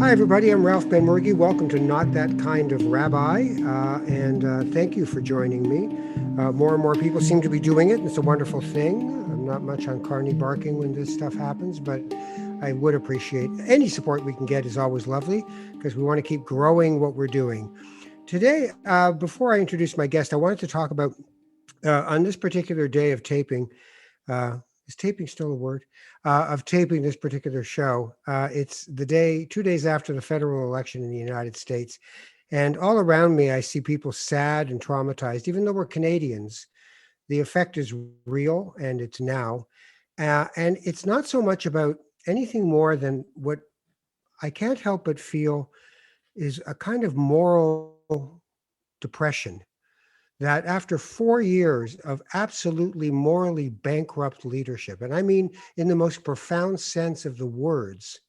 Hi, everybody. I'm Ralph Benmergui. Welcome to Not That Kind of Rabbi, and thank you for joining me. More and more people seem to be doing it, and it's a wonderful thing. I'm not much on carny barking when this stuff happens, but I would appreciate any support we can get is always lovely because we want to keep growing what we're doing. Today, before I introduce my guest, I wanted to talk about on this particular day of taping. Uh, is taping still a word? Of taping this particular show. It's the day, 2 days after the federal election in the United States. And all around me, I see people sad and traumatized. Even though we're Canadians, the effect is real and it's now. And it's not so much about anything more than what I can't help but feel is a kind of moral depression that after 4 years of absolutely morally bankrupt leadership, and I mean in the most profound sense of the words,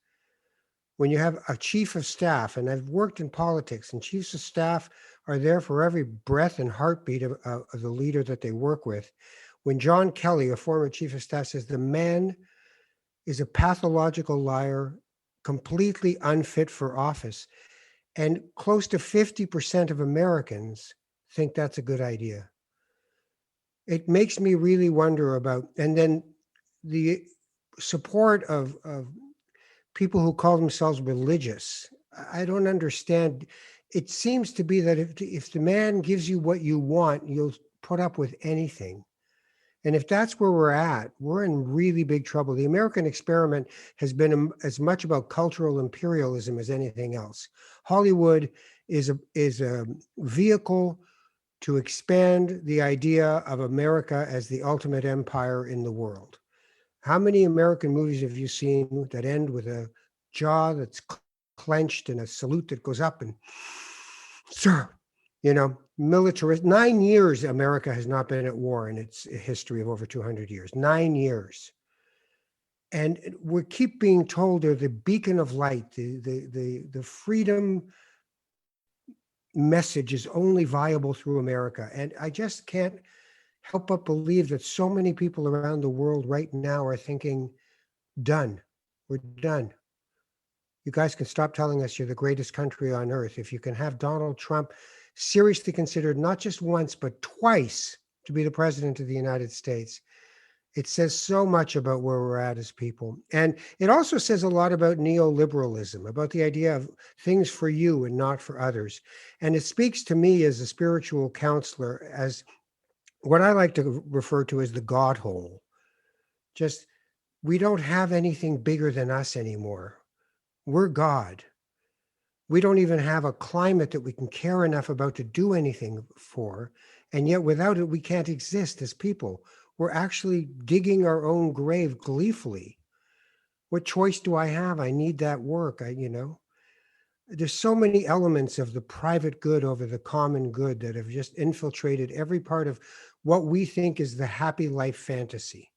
when you have a chief of staff, and I've worked in politics, and chiefs of staff are there for every breath and heartbeat of the leader that they work with. When John Kelly, a former chief of staff, says the man is a pathological liar, completely unfit for office, and close to 50% of Americans think that's a good idea. It makes me really wonder about, and then the support of people who call themselves religious. I don't understand. It seems to be that if the man gives you what you want, you'll put up with anything. And if that's where we're at, we're in really big trouble. The American experiment has been as much about cultural imperialism as anything else. Hollywood is a vehicle to expand the idea of America as the ultimate empire in the world. How many American movies have you seen that end with a jaw that's clenched and a salute that goes up and, sir, militarist? 9 years America has not been at war in its history of over 200 years. 9 years. And we keep being told they're the beacon of light, the freedom message is only viable through America. And I just can't help but believe that so many people around the world right now are thinking, done, we're done. You guys can stop telling us you're the greatest country on earth. If you can have Donald Trump seriously considered not just once, but twice to be the president of the United States, it says so much about where we're at as people. And it also says a lot about neoliberalism, about the idea of things for you and not for others. And it speaks to me as a spiritual counselor as what I like to refer to as the God hole. Just, we don't have anything bigger than us anymore. We're God. We don't even have a climate that we can care enough about to do anything for. And yet without it, we can't exist as people. We're actually digging our own grave gleefully. What choice do I have? I need that work. There's so many elements of the private good over the common good that have just infiltrated every part of what we think is the happy life fantasy.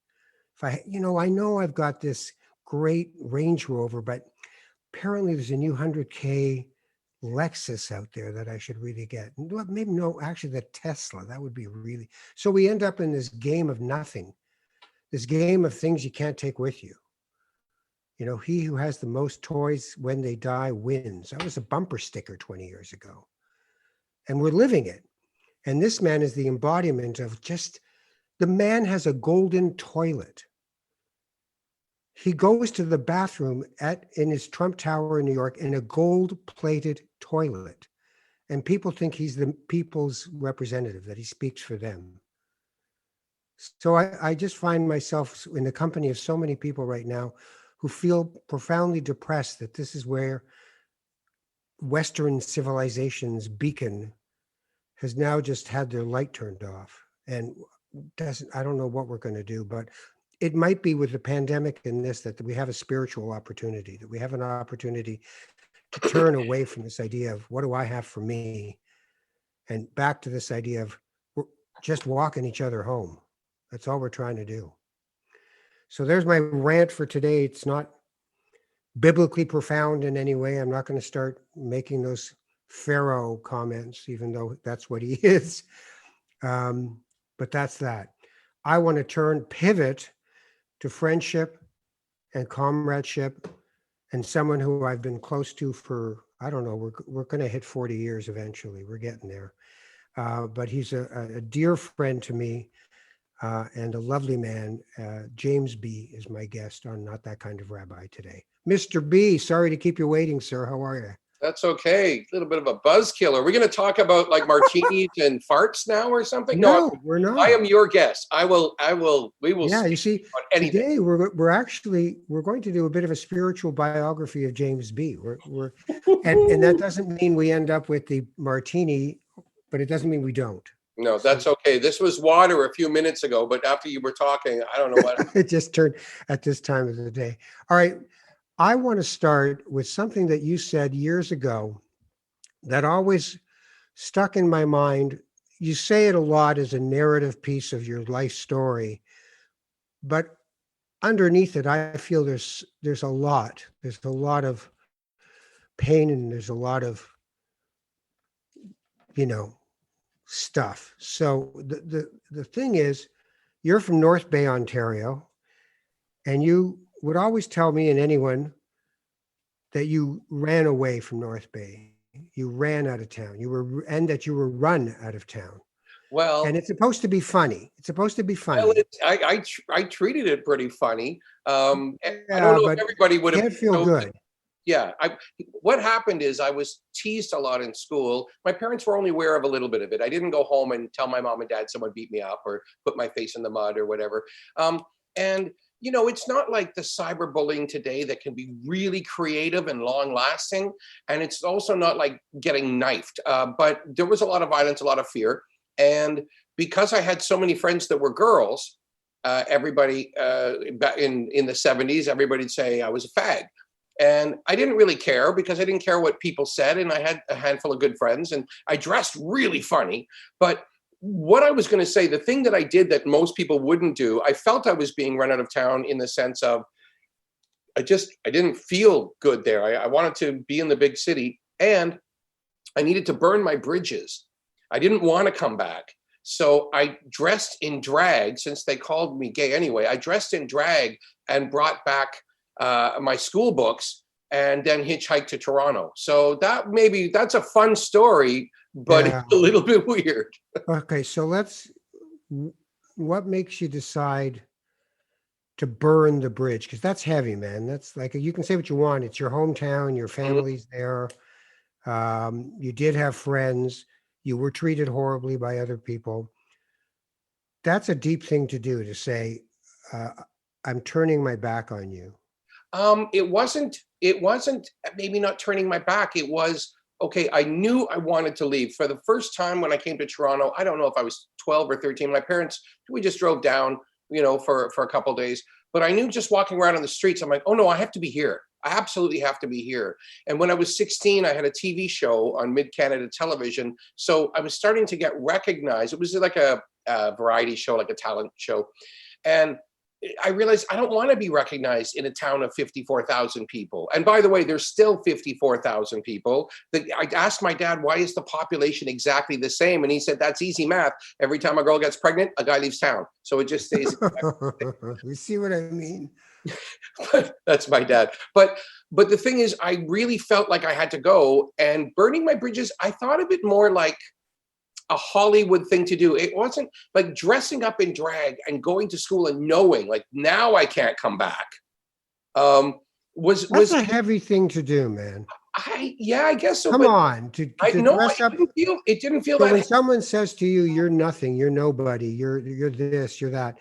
I know I've got this great Range Rover, but apparently there's a new 100K Lexus out there that I should really get. Maybe no, actually the Tesla, that would be really. So we end up in this game of nothing, this game of things you can't take with you. He who has the most toys when they die wins. That was a bumper sticker 20 years ago. And we're living it. And this man is the embodiment of the man has a golden toilet. He goes to the bathroom in his Trump Tower in New York in a gold-plated toilet. And people think he's the people's representative, that he speaks for them. So I just find myself in the company of so many people right now who feel profoundly depressed that this is where Western civilization's beacon has now just had their light turned off. And I don't know what we're going to do, but it might be with the pandemic and this, that we have a spiritual opportunity, that we have an opportunity to turn away from this idea of what do I have for me, and back to this idea of we're just walking each other home. That's all we're trying to do. So there's my rant for today. It's not biblically profound in any way. I'm not going to start making those Pharaoh comments, even though that's what he is. But that's that. I want to pivot to friendship and comradeship and someone who I've been close to for, I don't know, we're going to hit 40 years eventually. We're getting there. But he's a dear friend to me and a lovely man. Jaymz Bee is my guest on Not That Kind of Rabbi today. Mr. B, sorry to keep you waiting, sir. How are you? That's okay. A little bit of a buzzkill. Are we going to talk about like martinis and farts now or something? No, No, we're I not. am your guest. We will Yeah, you speak see, about anything. today we're going to do a bit of a spiritual biography of Jaymz Bee. And that doesn't mean we end up with the martini, but it doesn't mean we don't. No, So that's okay. This was water a few minutes ago, but after you were talking, I don't know what. it just turned at this time of the day. All right. I want to start with something that you said years ago that always stuck in my mind. You say it a lot as a narrative piece of your life story, but underneath it, I feel there's a lot. There's a lot of pain and there's a lot of, you know, stuff. So the thing is, you're from North Bay, Ontario, and you would always tell me and anyone that you ran away from North Bay. You ran out of town. And that you were run out of town. And Well, it's supposed to be funny. It's supposed to be funny. well, I treated it pretty funny. I don't Yeah, know if but everybody would have. can't feel good. Yeah, what happened is I was teased a lot in school. My parents were only aware of a little bit of it. I didn't go home and tell my mom and dad someone beat me up or put my face in the mud or whatever. And it's not like the cyberbullying today that can be really creative and long lasting. And it's also not like getting knifed. But there was a lot of violence, a lot of fear. And because I had so many friends that were girls, everybody back in the 70s, everybody'd say I was a fag. And I didn't really care because I didn't care what people said. And I had a handful of good friends and I dressed really funny. But what I was going to say, the thing that I did that most people wouldn't do, I felt I was being run out of town in the sense of I didn't feel good there. I wanted to be in the big city and I needed to burn my bridges. I didn't want to come back. So I dressed in drag, since they called me gay anyway. I dressed in drag and brought back my school books and then hitchhiked to Toronto. So that's a fun story, but Yeah. it's a little bit weird. Okay, so what makes you decide to burn the bridge? Because that's heavy, man. That's like, you can say what you want. It's your hometown, your family's there. You did have friends. You were treated horribly by other people. That's a deep thing to do, to say, I'm turning my back on you. It wasn't maybe not turning my back. It was, okay, I knew I wanted to leave. For the first time when I came to Toronto, I don't know if I was 12 or 13. My parents, we just drove down, for a couple of days. But I knew just walking around on the streets, I'm like, oh no, I have to be here. I absolutely have to be here. And when I was 16, I had a TV show on Mid-Canada Television. So I was starting to get recognized. It was like a variety show, like a talent show. And I realized I don't want to be recognized in a town of 54,000 people. And by the way, there's still 54,000 people. I asked my dad, why is the population exactly the same? And he said, that's easy math. Every time a girl gets pregnant, a guy leaves town. So it just stays. You see what I mean? That's my dad. But the thing is, I really felt like I had to go. And burning my bridges, I thought of it more like a Hollywood thing to do. It wasn't like dressing up in drag and going to school and knowing like now I can't come back. That's a heavy thing to do, man. I guess so. Come on, to dress up. It didn't feel So that. when someone says to you, "You're nothing. You're nobody. You're this. You're that,"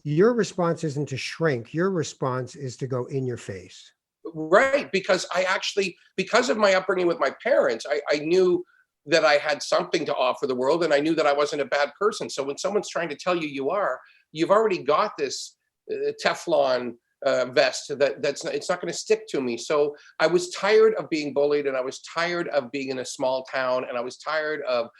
your response isn't to shrink. Your response is to go in your face. Right, because because of my upbringing with my parents, I knew that I had something to offer the world, and I knew that I wasn't a bad person. So when someone's trying to tell you you've already got this Teflon vest it's not going to stick to me. So I was tired of being bullied, and I was tired of being in a small town, and I was tired of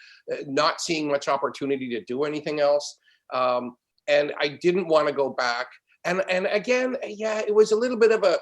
not seeing much opportunity to do anything else. And I didn't want to go back. And again, it was a little bit of a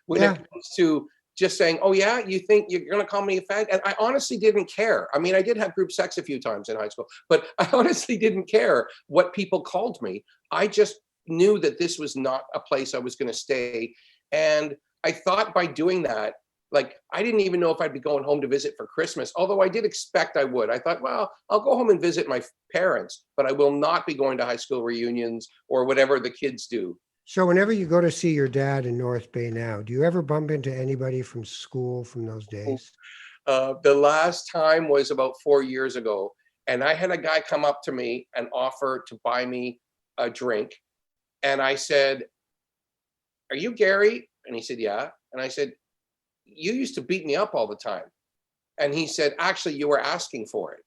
when it comes to just saying, oh yeah, you think you're going to call me a fag? And I honestly didn't care. I mean, I did have group sex a few times in high school, but I honestly didn't care what people called me. I just knew that this was not a place I was going to stay. And I thought by doing that, like, I didn't even know if I'd be going home to visit for Christmas, although I did expect I would. I thought, well, I'll go home and visit my parents, but I will not be going to high school reunions or whatever the kids do. So whenever you go to see your dad in North Bay now, do you ever bump into anybody from school from those days? The last time was about 4 years ago, and I had a guy come up to me and offer to buy me a drink. And I said, "Are you Gary?" And he said, "Yeah." And I said, "You used to beat me up all the time." And he said, "Actually, you were asking for it."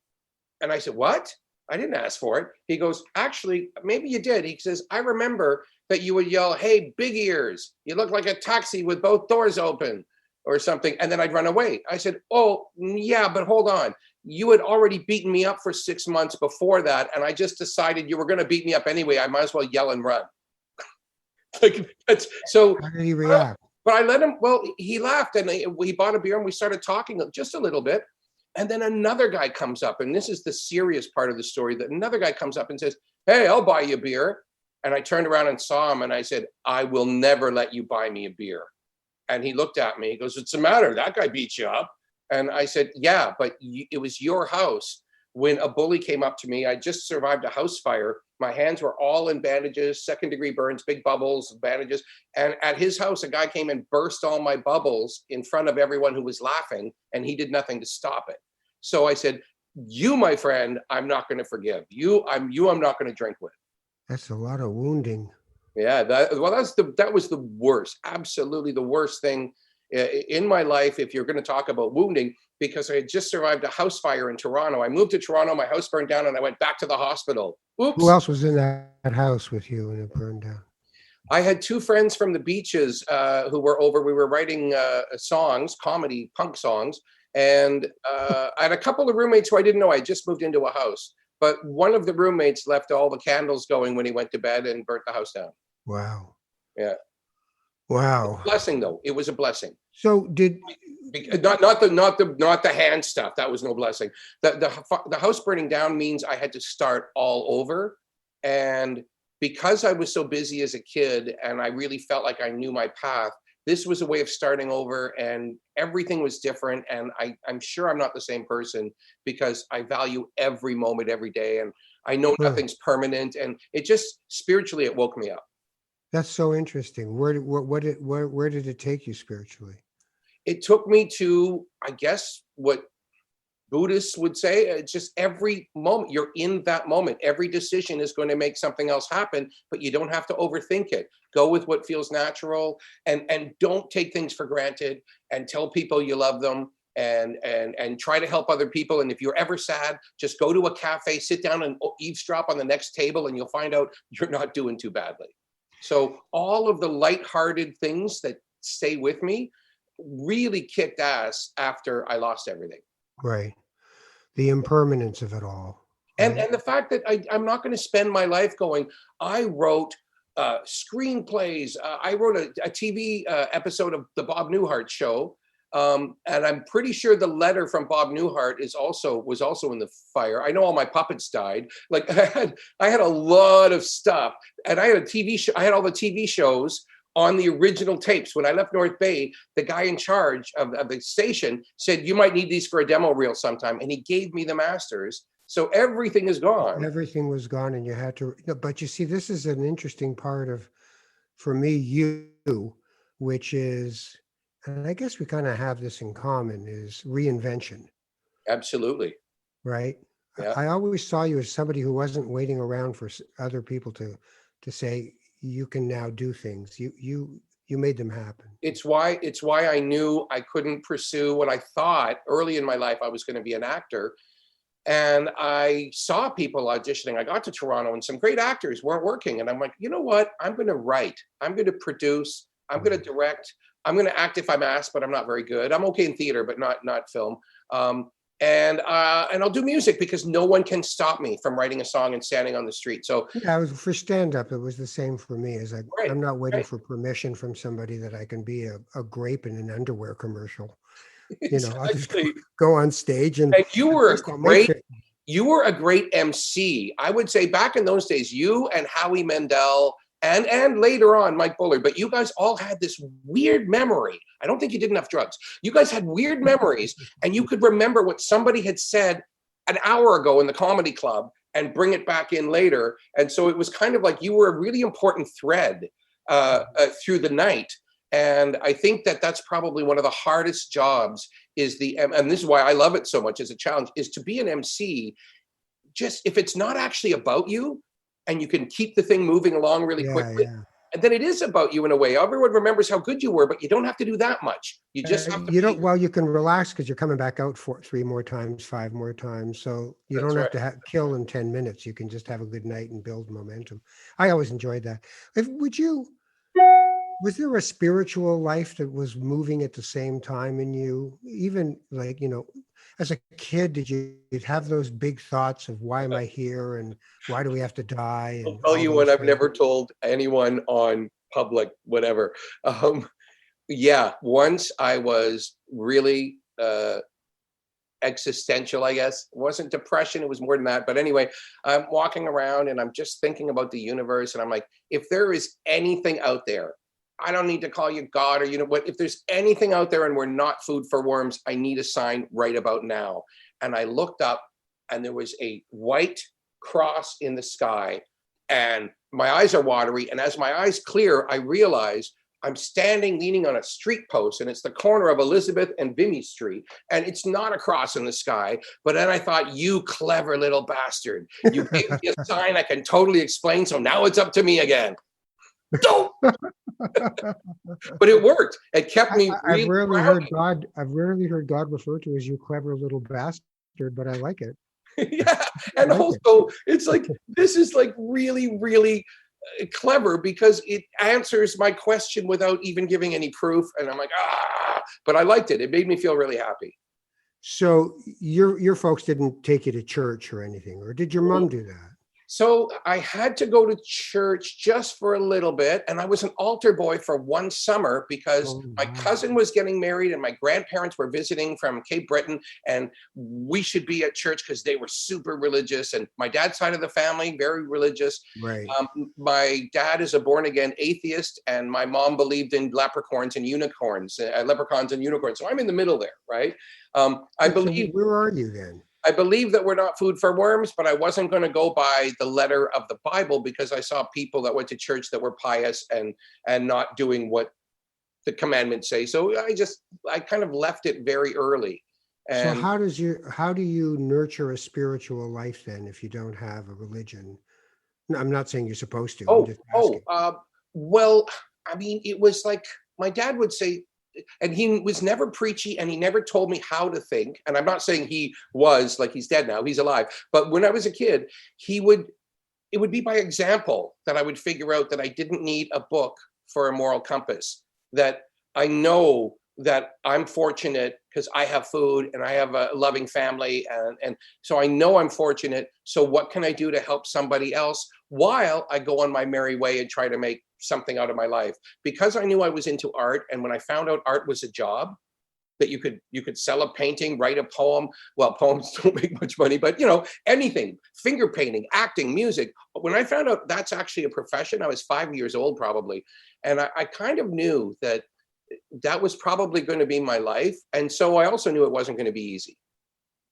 And I said, "What? I didn't ask for it." He goes, "Actually, maybe you did." He says, "I remember that you would yell, 'Hey, big ears, you look like a taxi with both doors open,' or something." And then I'd run away. I said, "Oh, yeah, but hold on. You had already beaten me up for 6 months before that. And I just decided you were going to beat me up anyway. I might as well yell and run." Like, that's so. How did he react? But I let him, well, he laughed and we bought a beer and we started talking just a little bit. And then another guy comes up, and this is the serious part of the story, that another guy comes up and says, "Hey, I'll buy you a beer." And I turned around and saw him and I said, "I will never let you buy me a beer." And he looked at me, he goes, "What's the matter? That guy beat you up." And I said, "Yeah, but it was your house when a bully came up to me. I just survived a house fire. My hands were all in bandages, second-degree burns, big bubbles, bandages. And at his house, a guy came and burst all my bubbles in front of everyone who was laughing, and he did nothing to stop it." So I said, "You, my friend, I'm not going to forgive. I'm not going to drink with." That's a lot of wounding. Yeah, that was the worst, absolutely the worst thing in my life, if you're going to talk about wounding, because I had just survived a house fire in Toronto. I moved to Toronto, my house burned down, and I went back to the hospital. Who Oops. else was in that house with you when it burned down? I had two friends from the beaches who were over. We were writing songs, comedy punk songs, and I had a couple of roommates who I didn't know. I just moved into a house, but one of the roommates left all the candles going when he went to bed and burnt the house down. Wow. Yeah. Wow. Blessing, though. It was a blessing. So did Not the hand stuff. That was no blessing. The house burning down means I had to start all over, and because I was so busy as a kid and I really felt like I knew my path, this was a way of starting over, and everything was different. And I'm sure I'm not the same person because I value every moment, every day, and I know nothing's permanent. And it just spiritually, it woke me up. That's so interesting. Where did it take you spiritually? It took me to, I guess, what Buddhists would say, it's just every moment, you're in that moment. Every decision is going to make something else happen, but you don't have to overthink it. Go with what feels natural, and don't take things for granted, and tell people you love them, and try to help other people. And if you're ever sad, just go to a cafe, sit down and eavesdrop on the next table, and you'll find out you're not doing too badly. So all of the lighthearted things that stay with me really kicked ass after I lost everything. Right. The impermanence of it all. Right? And the fact that I'm not going to spend my life going, I wrote screenplays. I wrote a TV episode of the Bob Newhart show. And I'm pretty sure the letter from Bob Newhart was also in the fire. I know all my puppets died. Like I had a lot of stuff, and I had a TV show. I had all the TV shows on the original tapes. When I left North Bay, the guy in charge of the station said, "You might need these for a demo reel sometime," and he gave me the masters. So everything is gone. Everything was gone, and you had to. But you see, this is an interesting part of, for me, you, which is. And I guess we kind of have this in common, is reinvention. Absolutely. Right? Yeah. I always saw you as somebody who wasn't waiting around for other people to say, you can now do things. You made them happen. It's why I knew I couldn't pursue what I thought early in my life I was going to be an actor. And I saw people auditioning. I got to Toronto and some great actors weren't working. And I'm like, you know what? I'm going to write. I'm going to produce. I'm going to direct. I'm going to act if I'm asked, but I'm not very good. I'm okay in theater, but not film. And I'll do music because no one can stop me from writing a song and standing on the street. So yeah, I was for stand-up. It was the same for me. As right, I'm not waiting for permission from somebody that I can be a grape in an underwear commercial. You know, I'll just go on stage and you were a great MC. I would say back in those days, you and Howie Mandel and later on Mike Bullard, but you guys all had this weird memory. I don't think you did enough drugs. You guys had weird memories, and you could remember what somebody had said an hour ago in the comedy club and bring it back in later. And so it was kind of like you were a really important thread through the night. And I think that that's probably one of the hardest jobs is and this is why I love it so much as a challenge, is to be an MC. Just if it's not actually about you and you can keep the thing moving along really quickly, and then it is about you in a way. Everyone remembers how good you were, but you don't have to do that much. You just have to. You can relax because you're coming back out for 3 more times, 5 more times. So you don't have to kill in 10 minutes. You can just have a good night and build momentum. I always enjoyed that. Was there a spiritual life that was moving at the same time in you? Even like, as a kid, did you have those big thoughts of why am I here and why do we have to die? I'll tell you what I've never told anyone on public, whatever. Once I was really existential, I guess. It wasn't depression, it was more than that. But anyway, I'm walking around and I'm just thinking about the universe. And I'm like, if there is anything out there, I don't need to call you God or what. If there's anything out there and we're not food for worms, I need a sign right about now. And I looked up and there was a white cross in the sky and my eyes are watery. And as my eyes clear, I realize I'm standing leaning on a street post and it's the corner of Elizabeth and Vimy Street. And it's not a cross in the sky. But then I thought, you clever little bastard, you gave me a sign I can totally explain. So now it's up to me again. Don't. But it worked. It kept me. I've rarely heard God referred to as you clever little bastard, but I like it. Yeah, and also it's like this is like really, really clever because it answers my question without even giving any proof, and I'm like, but I liked it. It made me feel really happy. So your folks didn't take you to church or anything, or did your mom do that? So I had to go to church just for a little bit. And I was an altar boy for one summer because my cousin was getting married and my grandparents were visiting from Cape Breton. And we should be at church because they were super religious. And my dad's side of the family, very religious. Right. My dad is a born again atheist. And my mom believed in leprechauns and unicorns. So I'm in the middle there, right? I believe. Where are you then? I believe that we're not food for worms, but I wasn't going to go by the letter of the Bible because I saw people that went to church that were pious and not doing what the commandments say. So I kind of left it very early. And so how do you nurture a spiritual life then if you don't have a religion? No, I'm not saying you're supposed to. Well, I mean, it was like my dad would say, and he was never preachy and he never told me how to think. And I'm not saying he was like, he's dead now, he's alive. But when I was a kid, it would be by example that I would figure out that I didn't need a book for a moral compass, that I know that I'm fortunate because I have food and I have a loving family. And so I know I'm fortunate. So what can I do to help somebody else while I go on my merry way and try to make something out of my life? Because I knew I was into art. And when I found out art was a job, that you could sell a painting, write a poem. Well, poems don't make much money, but anything, finger painting, acting, music. When I found out that's actually a profession, I was 5 years old probably. And I kind of knew that was probably going to be my life. And so I also knew it wasn't going to be easy.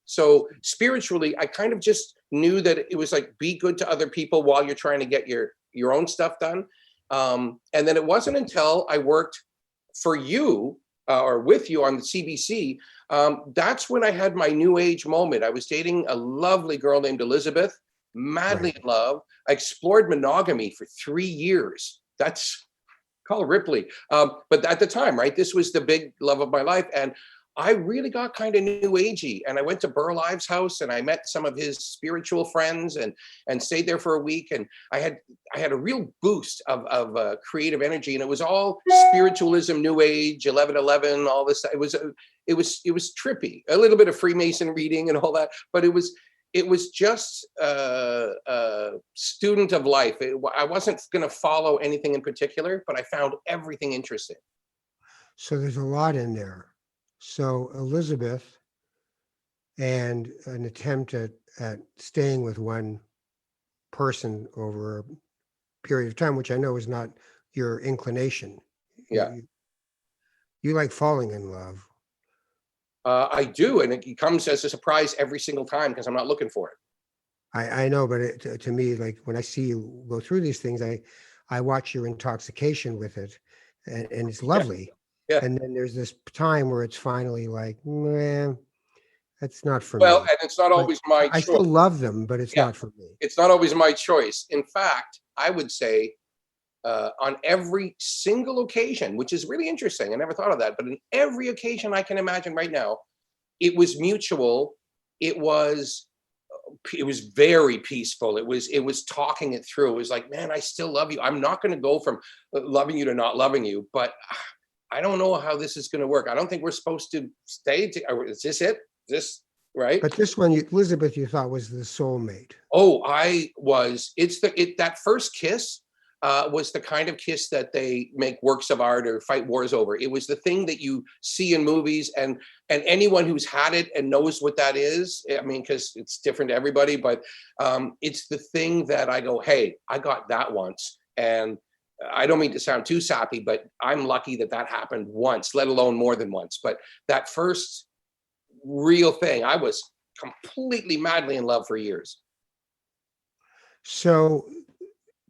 So spiritually, I kind of just knew that it was like, be good to other people while you're trying to get your own stuff done. And then it wasn't until I worked for you or with you on the CBC, that's when I had my new age moment. I was dating a lovely girl named Elizabeth, madly in love. I explored monogamy for 3 years. That's call Ripley. But at the time, right, this was the big love of my life. And I really got kind of new agey. And I went to Burl Ives' house and I met some of his spiritual friends and stayed there for a week. And I had a real boost of creative energy. And it was all spiritualism, new age, 1111, all this. It was trippy, a little bit of Freemason reading and all that. But it was just a student of life. I wasn't going to follow anything in particular, but I found everything interesting. So there's a lot in there. So Elizabeth and an attempt at staying with one person over period of time, which I know is not your inclination. You, Yeah. you, you like falling in love. I do, and it comes as a surprise every single time because I'm not looking for it. I know, but to me, like when I see you go through these things, I watch your intoxication with it, and it's Yeah, lovely. yeah. And then there's this time where it's finally like, man, that's not for Well, me. and it's not Like always my I choice. still love them, but it's Yeah, not for me. it's not always my choice. In fact, I would say on every single occasion, which is really interesting. I never thought of that, but in every occasion I can imagine right now, it was mutual. It was it was very peaceful. It was talking it through. It was like, man, I still love you. I'm not going to go from loving you to not loving you, but I don't know how this is going to work. I don't think we're supposed to stay. Is this it? Is this right? But this one, Elizabeth, you thought was the soulmate. Oh, I was. That first kiss was the kind of kiss that they make works of art or fight wars over. It was the thing that you see in movies, and anyone who's had it and knows what that is. I mean, because it's different to everybody, but it's the thing that I go, hey, I got that once, and I don't mean to sound too sappy, but I'm lucky that that happened once, let alone more than once. But that first real thing, I was completely madly in love for years. So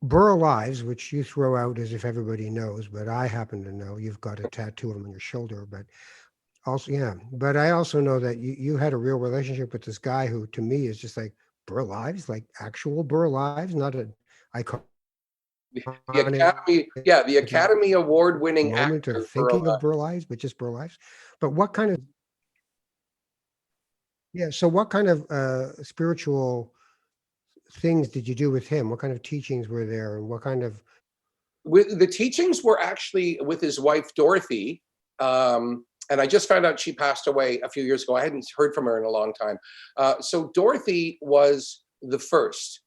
Burl Ives, which you throw out as if everybody knows, but I happen to know you've got a tattoo of him on your shoulder. But also, yeah, but I also know that you had a real relationship with this guy who, to me, is just like Burl Ives, like actual Burl Ives, not an The iconic Academy, yeah, the Academy Award-winning moment of actor for thinking of Burl Ives, but just Burl Ives. But what kind of, yeah? So what kind of spiritual things did you do with him? What kind of teachings were there, and what kind of? with the teachings were actually with his wife Dorothy, and I just found out she passed away a few years ago. I hadn't heard from her in a long time. So Dorothy was the first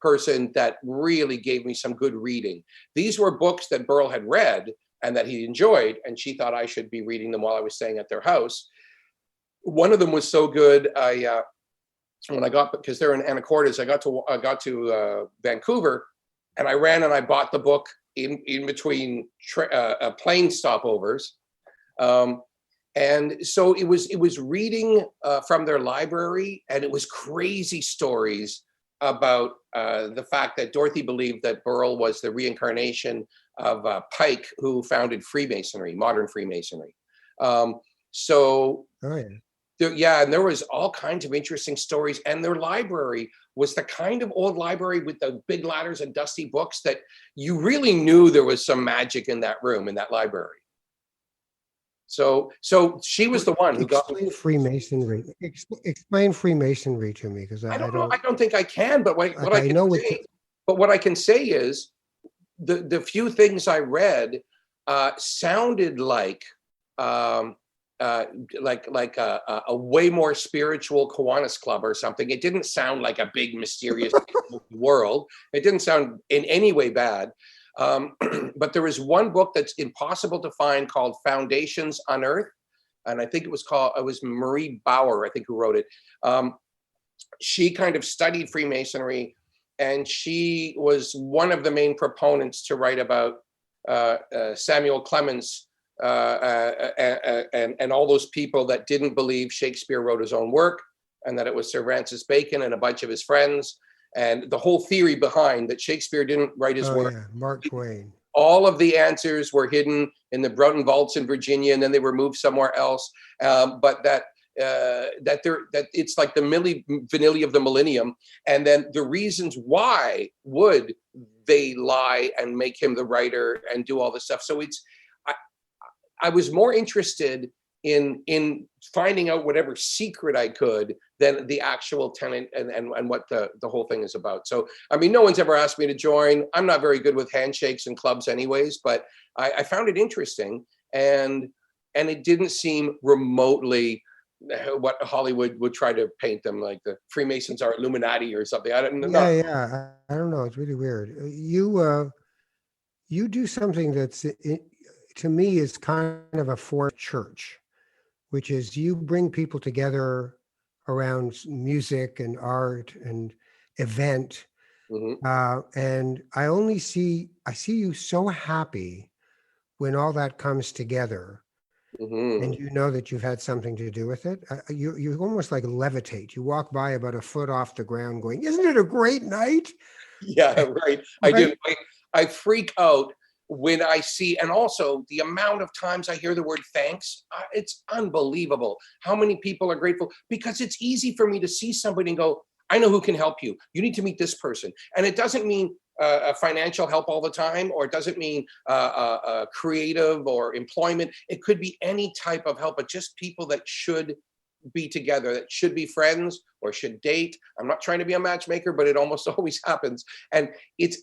person that really gave me some good reading. These were books that Burl had read and that he enjoyed, and she thought I should be reading them while I was staying at their house. One of them was so good, I when I got, because they're in Anacortes, I got to Vancouver, and I ran and I bought the book in between plane stopovers, um, and so it was reading from their library, and it was crazy stories about the fact that Dorothy believed that Burl was the reincarnation of Pike, who founded Freemasonry, modern Freemasonry. Um, so Oh yeah. yeah, and there was all kinds of interesting stories. And their library was the kind of old library with the big ladders and dusty books that you really knew there was some magic in that room, in that library. So she was the one who got me. Explain Freemasonry. Explain Freemasonry to me, because I I don't know. I don't don't think I can, but what like. I I can know what. say, but what I can say is the few things I read sounded um, like a way more spiritual Kiwanis Club or something. It didn't sound like a big mysterious world. It didn't sound in any way bad. But there is one book that's impossible to find called Foundations Unearthed, and I think it was Marie Bauer, I think, who wrote it. She kind of studied Freemasonry, and she was one of the main proponents to write about Samuel Clemens and all those people that didn't believe Shakespeare wrote his own work, and that it was Sir Francis Bacon and a bunch of his friends, and the whole theory behind that Shakespeare didn't write his Oh work. yeah, Mark Twain. All of the answers were hidden in the Broughton vaults in Virginia, and then they were moved somewhere else. But that it's like the Milli Vanilli of the millennium, and then the reasons why would they lie and make him the writer and do all this stuff. So I was more interested in finding out whatever secret I could than the actual tenant and what the whole thing is about. So, I mean, no one's ever asked me to join. I'm not very good with handshakes and clubs anyways, but I found it interesting, and it didn't seem remotely what Hollywood would try to paint them, like the Freemasons are Illuminati or something. I don't know. Yeah, yeah. I don't know. It's really weird. You do something that's to me is kind of a form of church, which is you bring people together around music and art and event. Hmm. And I see you so happy when all that comes together, and Hmm. you know that you've had something to do with it. You almost like levitate. You walk by about a foot off the ground, going, "Isn't it a great night?" Yeah, right. I do. Right? I freak out when I see, and also the amount of times I hear the word thanks, it's unbelievable how many people are grateful, because it's easy for me to see somebody and go, I know who can help you. You need to meet this person. And it doesn't mean financial help all the time, or it doesn't mean creative or employment. It could be any type of help, but just people that should be together, that should be friends or should date. I'm not trying to be a matchmaker, but it almost always happens. And it's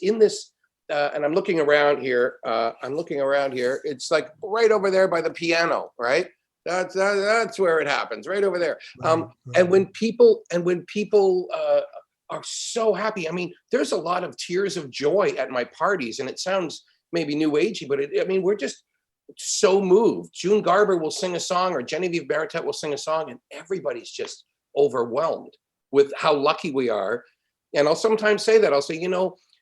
in this. And I'm looking around here. It's like right over there by the piano, right? That's where it happens, right over there. Right, And right. when people are so happy, I mean, there's a lot of tears of joy at my parties, and it sounds maybe new agey, but I mean, we're just so moved. June Garber will sing a song, or Genevieve Baratet will sing a song, and everybody's just overwhelmed with how lucky we are. And I'll sometimes say that. I'll say,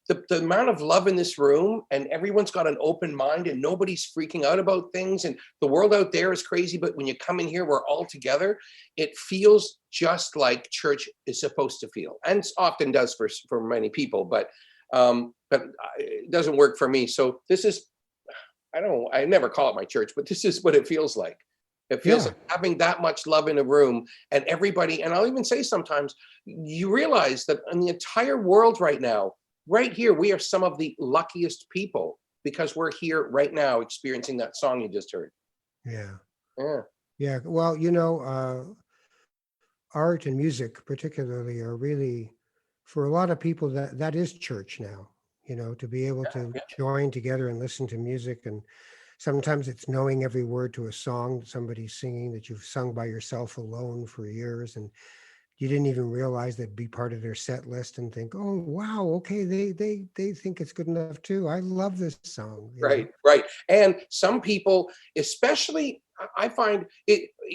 the amount of love in this room, and everyone's got an open mind, and nobody's freaking out about things. And the world out there is crazy, but when you come in here, we're all together. It feels just like church is supposed to feel, and often does for many people, but it doesn't work for me. So this is, I never call it my church, but this is what it feels like. It feels Yeah. like having that much love in a room, and everybody, and I'll even say sometimes you realize that in the entire world right now, right here, we are some of the luckiest people, because we're here right now experiencing that song you just heard. Yeah. Yeah. Yeah. Well, art and music particularly are really, for a lot of people, that is church now. To be able to Yeah. join together and listen to music, and sometimes it's knowing every word to a song that somebody's singing that you've sung by yourself alone for years, and you didn't even realize that'd be part of their set list, and think, oh wow, okay, they think it's good enough too. I love this song. Right, right. And some people, especially, I find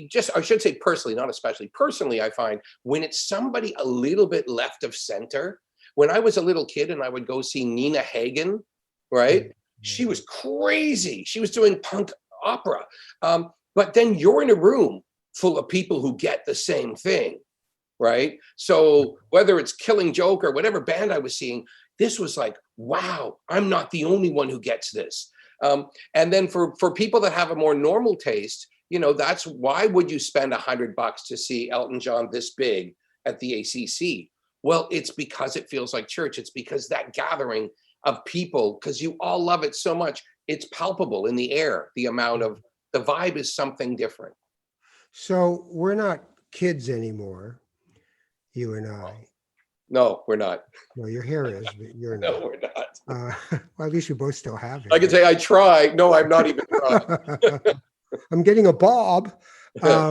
just, I should say personally, not especially, personally, I find when it's somebody a little bit left of center. When I was a little kid and I would go see Nina Hagen, right? Mm, She yeah. was crazy. She was doing punk opera. But then you're in a room full of people who get the same thing, right? So whether it's Killing Joke or whatever band I was seeing, this was like, wow, I'm not the only one who gets this. And then for people that have a more normal taste, that's why would you spend $100 to see Elton John this big at the ACC? Well, it's because it feels like church. It's because that gathering of people, because you all love it so much, it's palpable in the air. The vibe is something different. So we're not kids anymore, you and I. No, we're not. Well, your hair is, but you're No, not. we're not. Well, at least you both still have I can hair. say I try. No, I'm not even trying. I'm getting a bob. Uh,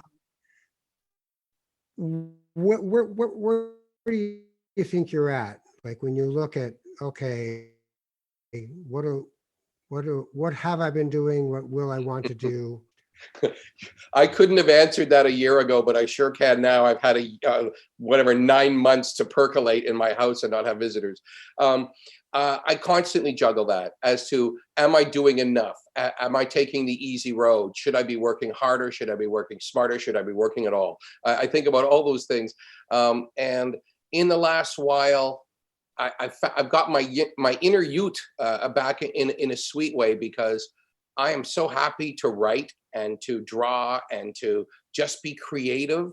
where do you think you're at? Like when you look at, okay, what do, what have I been doing? What will I want to do? I couldn't have answered that a year ago, but I sure can now. I've had whatever 9 months to percolate in my house and not have visitors. I constantly juggle that as to, am I doing enough? Am I taking the easy road? Should I be working harder? Should I be working smarter? Should I be working at all? I think about all those things. And in the last while, I've got my inner Ute back in a sweet way, because I am so happy to write and to draw and to just be creative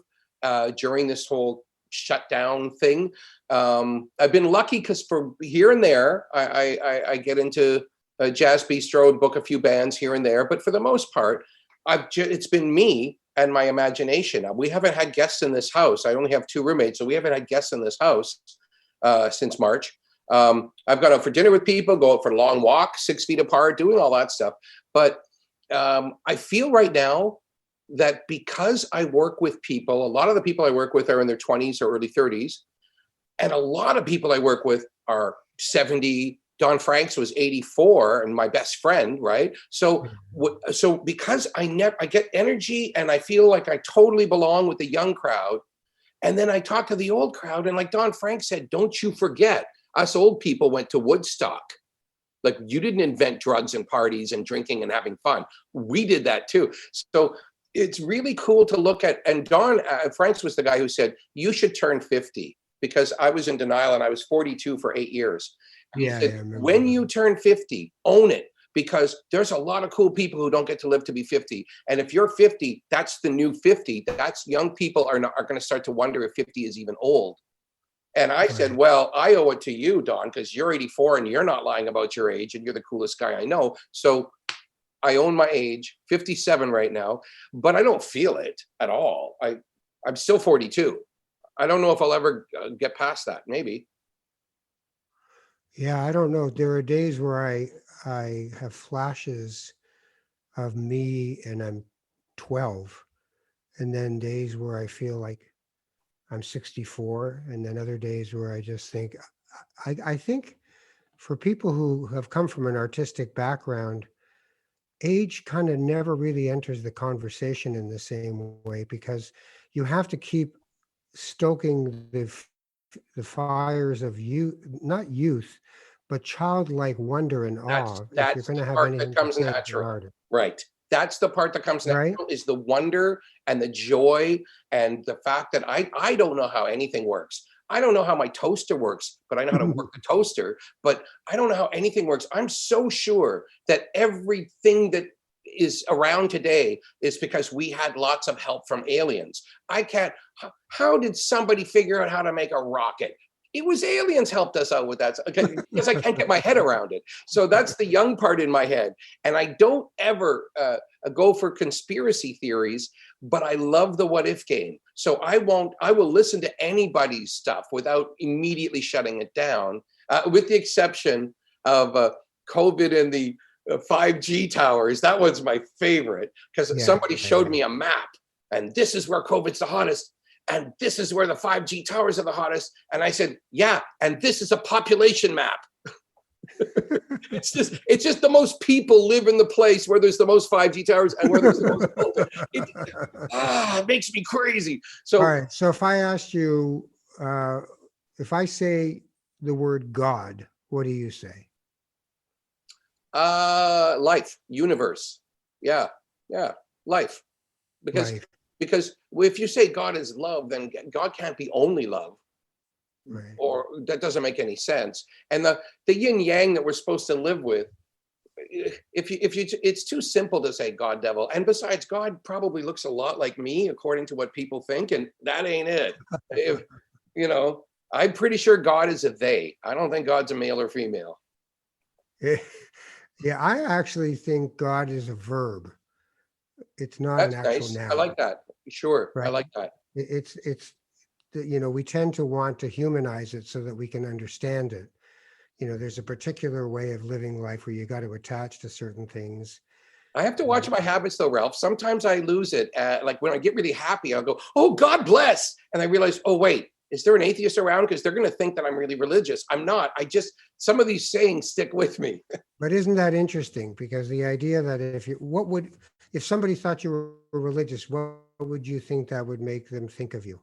during this whole shutdown thing. I've been lucky because for here and there, I get into a jazz bistro and book a few bands here and there. But for the most part, it's been me and my imagination. We haven't had guests in this house. I only have two roommates, so we haven't had guests in this house since March. I've gone out for dinner with people, go out for long walks, 6 feet apart, doing all that stuff. But I feel right now that because I work with people, a lot of the people I work with are in their 20s or early 30s. And a lot of people I work with are 70. Don Franks was 84 and my best friend, right? So because I get energy and I feel like I totally belong with the young crowd. And then I talk to the old crowd, and like Don Frank said, don't you forget, Us old people went to Woodstock. Like, you didn't invent drugs and parties and drinking and having fun. We did that too. So it's really cool to look at. And Don Franks was the guy who said, you should turn 50, because I was in denial and I was 42 for 8 years. And he Yeah, said, I remember when that. you turn 50, own it, because there's a lot of cool people who don't get to live to be 50. And if you're 50, that's the new 50. That's young people are going to start to wonder if 50 is even old. And I said, Right. well, I owe it to you, Don, because you're 84 and you're not lying about your age and you're the coolest guy I know. So I own my age, 57 right now, but I don't feel it at all. I'm still 42. I don't know if I'll ever get past that. Maybe. Yeah, I don't know. There are days where I have flashes of me and I'm 12, and then days where I feel like I'm 64, and then other days where I just think I think for people who have come from an artistic background, age kind of never really enters the conversation in the same way, because you have to keep stoking the fires of youth, not youth, but childlike wonder and awe, if you're That's going the to have part that anything to comes say about natural. art, Right. That's the part that comes right? natural, is the wonder and the joy and the fact that I don't know how anything works. I don't know how my toaster works, but I know how to work the toaster. But I don't know how anything works. I'm so sure that everything that is around today is because we had lots of help from aliens. I can't. How did somebody figure out how to make a rocket? It was aliens helped us out with that, okay, because I can't get my head around it. So that's the young part in my head. And I don't ever go for conspiracy theories, but I love the what if game. So I will listen to anybody's stuff without immediately shutting it down, with the exception of COVID and the 5G towers. That was my favorite, because Yeah, somebody yeah, showed me a map, and this is where COVID's the hottest. And this is where the 5G towers are the hottest. And I said, yeah, and this is a population map. yeah. It's just the most people live in the place where there's the most 5G towers and where there's the most COVID. It makes me crazy. All So right. So if I asked you, uh, if I say the word God, what do you say? life, universe. Yeah, yeah, life. Because Life, if you say God is love, then God can't be only love, right? or that doesn't make any sense. And the yin yang that we're supposed to live with, if you it's too simple to say God devil. And besides, God probably looks a lot like me according to what people think, and that ain't it. If, you know, I'm pretty sure God is a they. I don't think God's a male or female. Yeah, I actually think God is a verb. It's not an That's actual nice. I noun, like that. Sure, I right? like that. It's we tend to want to humanize it so that we can understand it. There's a particular way of living life where you got to attach to certain things. I have to watch And my habits though, Ralph. Sometimes I lose it. Like when I get really happy, I'll go, "Oh, God bless," and I realize, "Oh, wait, is there an atheist around?" Because they're going to think that I'm really religious. I'm not. Some of these sayings stick with me. but isn't that interesting? Because the idea that if somebody thought you were religious, what would you think that would make them think of you?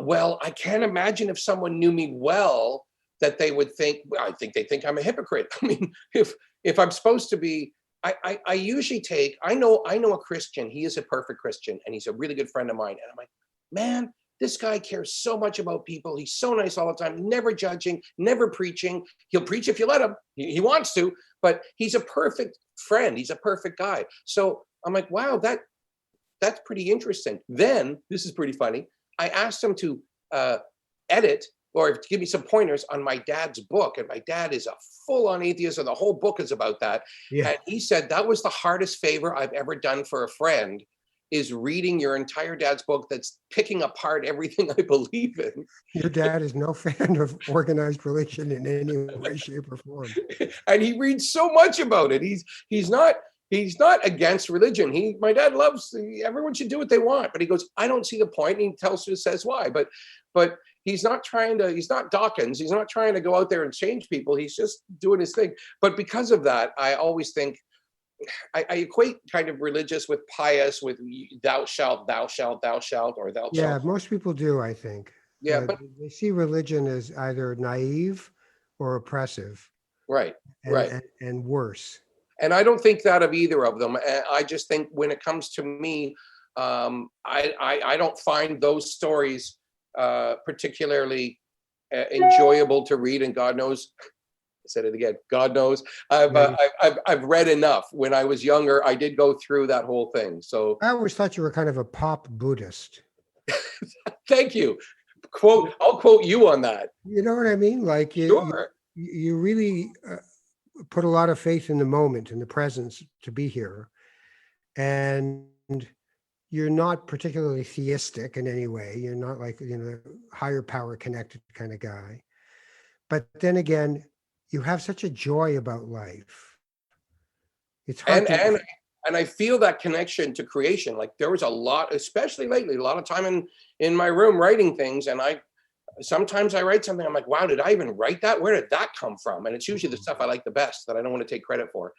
Well, I can't imagine if someone knew me well that they would think. Well, I think they think I'm a hypocrite. I mean, if I'm supposed to be, I usually take. I know a Christian. He is a perfect Christian, and he's a really good friend of mine. And I'm like, man, this guy cares so much about people. He's so nice all the time, never judging, never preaching. He'll preach if you let him. He wants to, but he's a perfect friend. He's a perfect guy. So I'm like, wow, that's pretty interesting. Then this is pretty funny. I asked him to edit or to give me some pointers on my dad's book. And my dad is a full-on atheist, and the whole book is about that. Yeah, And he said that was the hardest favor I've ever done for a friend, is reading your entire dad's book that's picking apart everything I believe in. your dad is no fan of organized religion in any way, shape, or form. And he reads so much about it. He's not against religion. My dad loves, everyone should do what they want, but he goes, I don't see the point, and he says why. But he's not Dawkins. He's not trying to go out there and change people. He's just doing his thing. But because of that, I always think I equate kind of religious with pious, with thou shalt, thou shalt, thou shalt, or thou Yeah, shalt. most people do, I think. Yeah, but They see religion as either naive or oppressive, right, right. and worse. And I don't think that of either of them. I just think when it comes to me, I don't find those stories particularly enjoyable to read. And God knows, I said it again. God knows, Yeah, I've read enough. When I was younger, I did go through that whole thing. So I always thought you were kind of a pop Buddhist. thank you. I'll quote you on that. You know what I mean? Like Sure. you really put a lot of faith in the moment, in the presence to be here, and you're not particularly theistic in any way. You're not like, higher power connected kind of guy. But then again, you have such a joy about life. It's hard and to. and and I feel that connection to creation. Like there was a lot, especially lately, a lot of time in my room writing things, and I sometimes I write something, I'm like, wow, did I even write that? Where did that come from? And it's usually the stuff I like the best that I don't want to take credit for.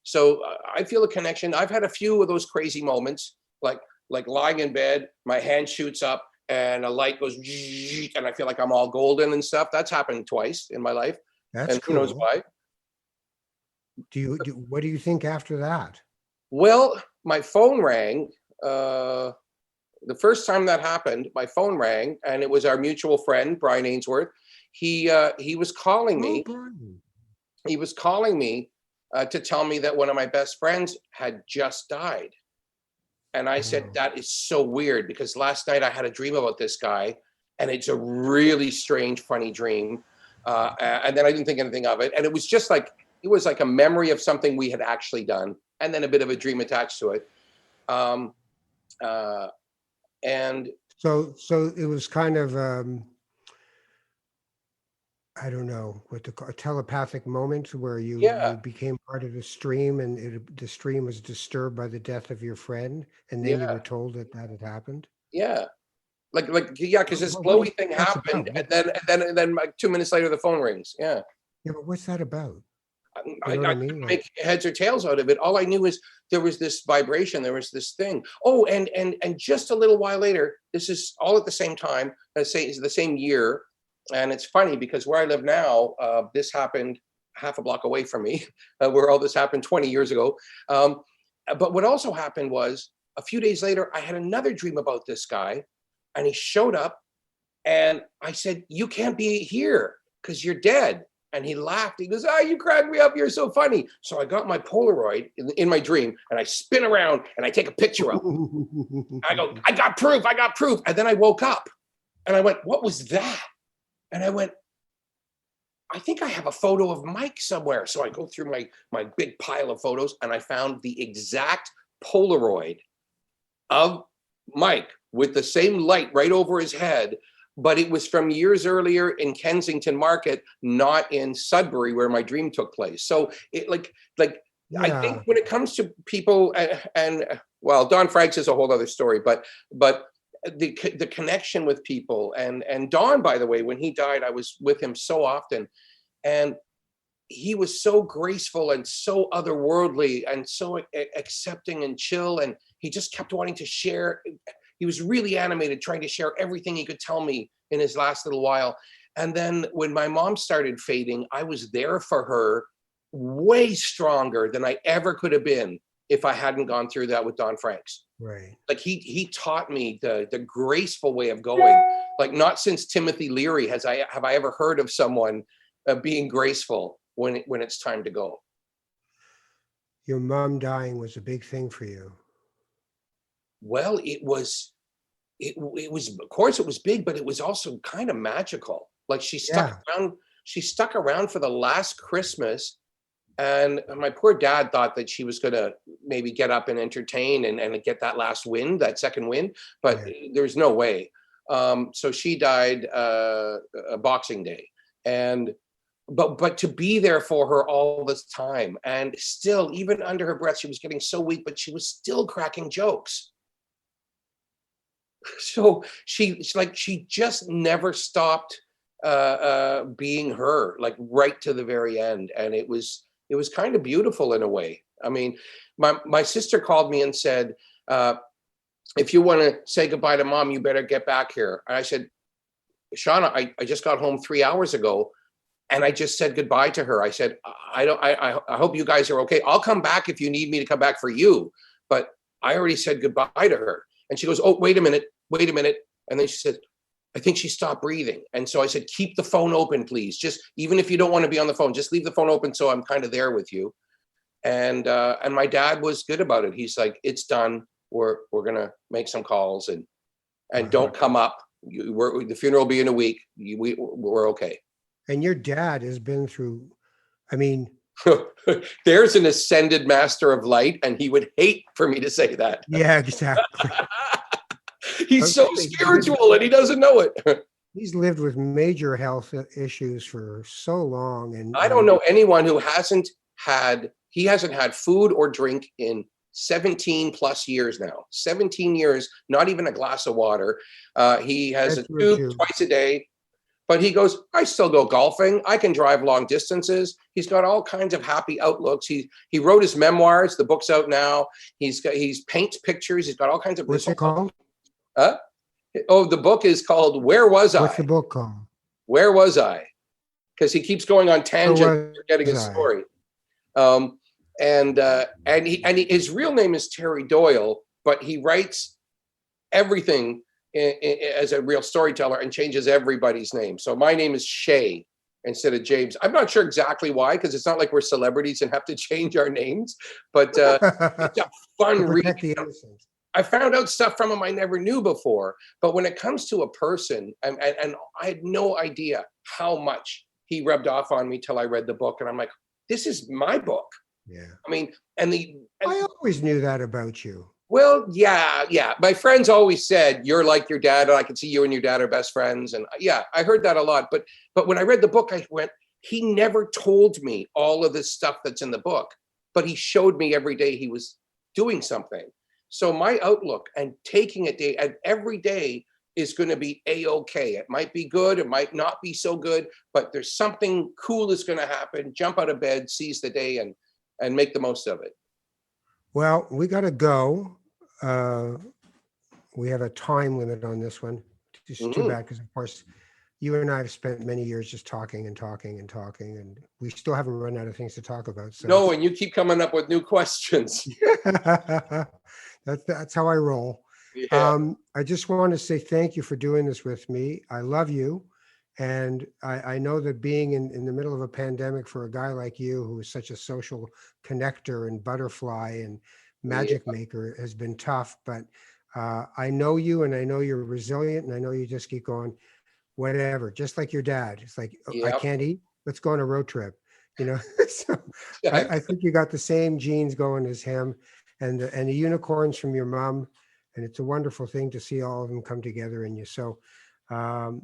So I feel a connection. I've had a few of those crazy moments, like lying in bed, my hand shoots up and a light goes, and I feel like I'm all golden and stuff. That's happened twice in my life, That's and who knows cool. why. What do you think after that? Well, my phone rang. The first time that happened, my phone rang, and it was our mutual friend Brian Ainsworth. He was calling Oh, me. Brian. He was calling me to tell me that one of my best friends had just died. And I said, Wow. that is so weird because last night I had a dream about this guy, and it's a really strange, funny dream. And then I didn't think anything of it, and it was like a memory of something we had actually done, and then a bit of a dream attached to it. Um, uh, and So it was kind of, I don't know what to call a telepathic moment where you yeah, became part of the stream, and the stream was disturbed by the death of your friend, and then you yeah, were told that that had happened. yeah. Yeah, because this What do you glowy thing think that's about? happened, and then like 2 minutes later the phone rings. Yeah. Yeah, but what's that about? You I know what I couldn't mean? Like, make heads or tails out of it. All I knew is there was this vibration, there was this thing. Oh, and just a little while later, this is all at the same time, the same year. And it's funny because where I live now, this happened half a block away from me, where all this happened 20 years ago. Um, but what also happened was a few days later, I had another dream about this guy, and he showed up, and I said, "You can't be here because you're dead." And he laughed. He goes, "Ah, you cracked me up. You're so funny." So I got my Polaroid in my dream, and I spin around and I take a picture of him. I go, "I got proof. I got proof." And then I woke up and I went, "What was that?" And I went, "I think I have a photo of Mike somewhere." So I go through my big pile of photos, and I found the exact Polaroid of Mike with the same light right over his head, but it was from years earlier in Kensington Market, not in Sudbury where my dream took place. So it like I think Yeah, when it comes to people and well, Don Franks is a whole other story, but the connection with people and Don, by the way, when he died, I was with him so often, and he was so graceful and so otherworldly and so accepting and chill, and he just kept wanting to share. He was really animated trying to share everything he could tell me in his last little while. And then when my mom started fading, I was there for her way stronger than I ever could have been if I hadn't gone through that with Don Franks. right. Like he taught me the graceful way of going. Like not since Timothy Leary have I ever heard of someone being graceful when it's time to go. Your mom dying was a big thing for you. Well, it was, of course it was big, but it was also kind of magical. Like Yeah. she stuck around for the last Christmas, and my poor dad thought that she was gonna maybe get up and entertain and get that last win, that second win, but Yeah. there's no way. So she died Boxing Day, and but to be there for her all this time, and still, even under her breath, she was getting so weak, but she was still cracking jokes. So she just never stopped being her, like right to the very end, and it was kind of beautiful in a way. I mean, my sister called me and said, if you want to say goodbye to mom, you better get back here. And I said, Shauna, I just got home 3 hours ago, and I just said goodbye to her. I said, I hope you guys are okay. I'll come back if you need me to come back for you, but I already said goodbye to her. And she goes, oh, wait a minute. And then she said, I think she stopped breathing. And so I said, keep the phone open, please. Just even if you don't want to be on the phone, just leave the phone open so I'm kind of there with you. And my dad was good about it. He's like, it's done. We're gonna make some calls and don't come up. The funeral will be in a week. We're okay. And your dad has been through, I mean, there's an ascended master of light, and he would hate for me to say that. Yeah, exactly. He's so spiritual and he doesn't know it. He's lived with major health issues for so long. And I don't know anyone who hasn't had food or drink in 17 plus years now. 17 years, not even a glass of water. He has a tube twice a day, but he goes, I still go golfing. I can drive long distances. He's got all kinds of happy outlooks. He wrote his memoirs. The book's out now. He's paints pictures. He's got all kinds of. What's it called? Oh, the book is called Where Was I? What's the book called? Where Was I? Because he keeps going on tangent, getting his story. And his real name is Terry Doyle, but he writes everything as a real storyteller and changes everybody's name. So my name is Shay instead of James. I'm not sure exactly why, because it's not like we're celebrities and have to change our names, but it's a fun read. I found out stuff from him I never knew before. But when it comes to a person, and I had no idea how much he rubbed off on me till I read the book. And I'm like, this is my book. Yeah. I mean, I always knew that about you. Well, yeah. My friends always said, you're like your dad, and I can see you and your dad are best friends. And yeah, I heard that a lot. But when I read the book, I went, he never told me all of this stuff that's in the book, but he showed me every day he was doing something. So my outlook and taking it day and every day is going to be A-okay. It might be good. It might not be so good, but there's something cool that's going to happen. Jump out of bed, seize the day, and make the most of it. Well, we got to go. We have a time limit on this one. It's too bad because, of course, you and I have spent many years just talking, and we still haven't run out of things to talk about. So. No, and you keep coming up with new questions. That's how I roll. Yeah. I just want to say thank you for doing this with me. I love you. And I know that being in the middle of a pandemic for a guy like you, who is such a social connector and butterfly and magic maker, has been tough. But I know you, and I know you're resilient, and I know you just keep going, whatever, just like your dad. It's like, I can't eat. Let's go on a road trip. So I think you got the same genes going as him, and the unicorns from your mom. And it's a wonderful thing to see all of them come together in you. So, thanks.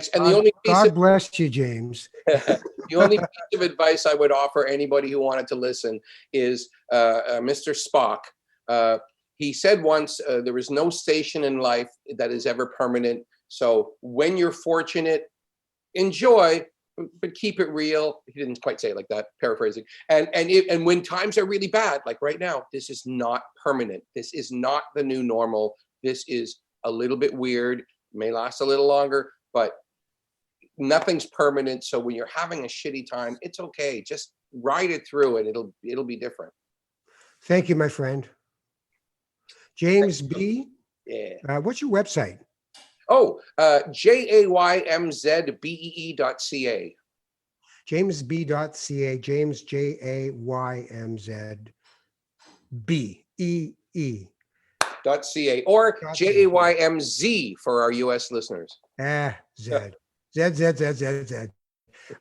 And the only God bless you, James. The only piece of advice I would offer anybody who wanted to listen is Mr. Spock. He said once, there is no station in life that is ever permanent. So when you're fortunate, enjoy, but keep it real. He didn't quite say it like that, paraphrasing. And when times are really bad, like right now, this is not permanent. This is not the new normal. This is a little bit weird, may last a little longer, but nothing's permanent. So when you're having a shitty time, it's okay. Just ride it through and it'll be different. Thank you, my friend. Jaymz Bee. Yeah. What's your website? Oh, jaymzbee.ca. JaymzBee.ca. James, JaymzBee. .ca or JAYMZ for our US listeners. Z.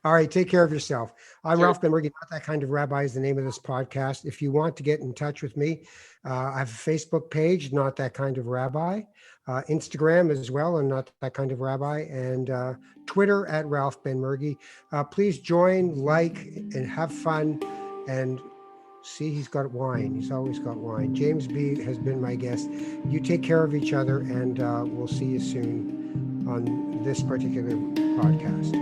All right, take care of yourself. I'm Ralph Ben-Murgy. Not That Kind of Rabbi is the name of this podcast. If you want to get in touch with me, I have a Facebook page, Not That Kind of Rabbi, Instagram as well, and Not That Kind of Rabbi, and Twitter at Ralph Ben-Murgy. Please join, like, and have fun. And see, he's got wine. He's always got wine. Jaymz Bee has been my guest. You take care of each other, and we'll see you soon on this particular podcast.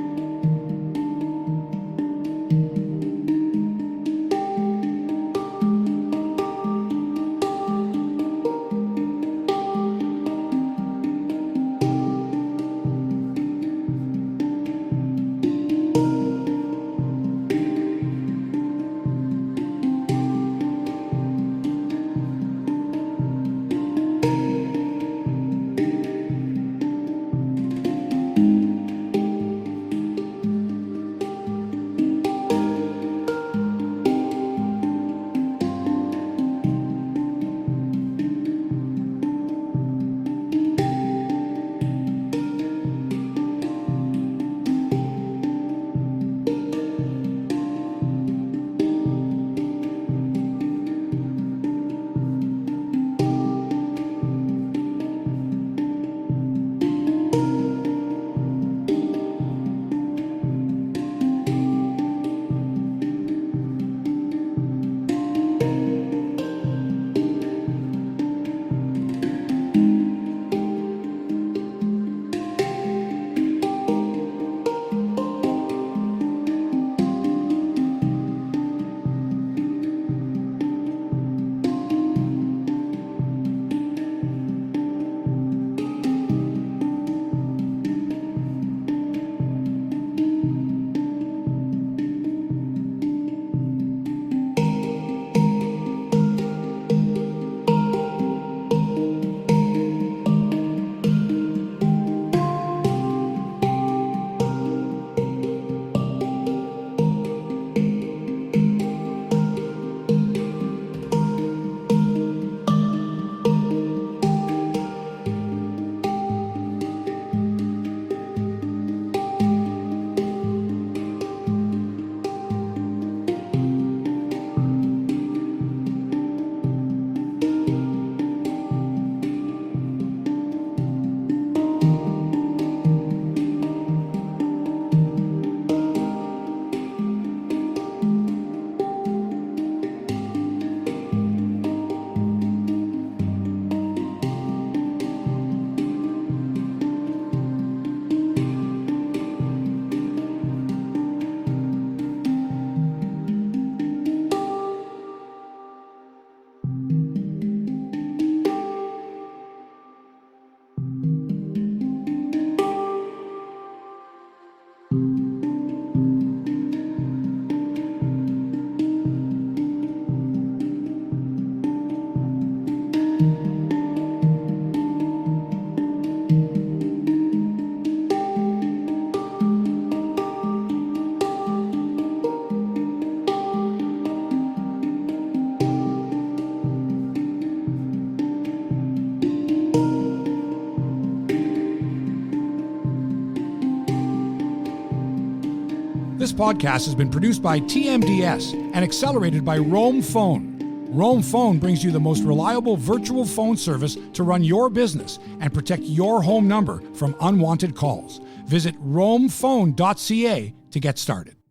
This podcast has been produced by TMDS and accelerated by Roam Phone. Roam Phone brings you the most reliable virtual phone service to run your business and protect your home number from unwanted calls. Visit roamphone.ca to get started.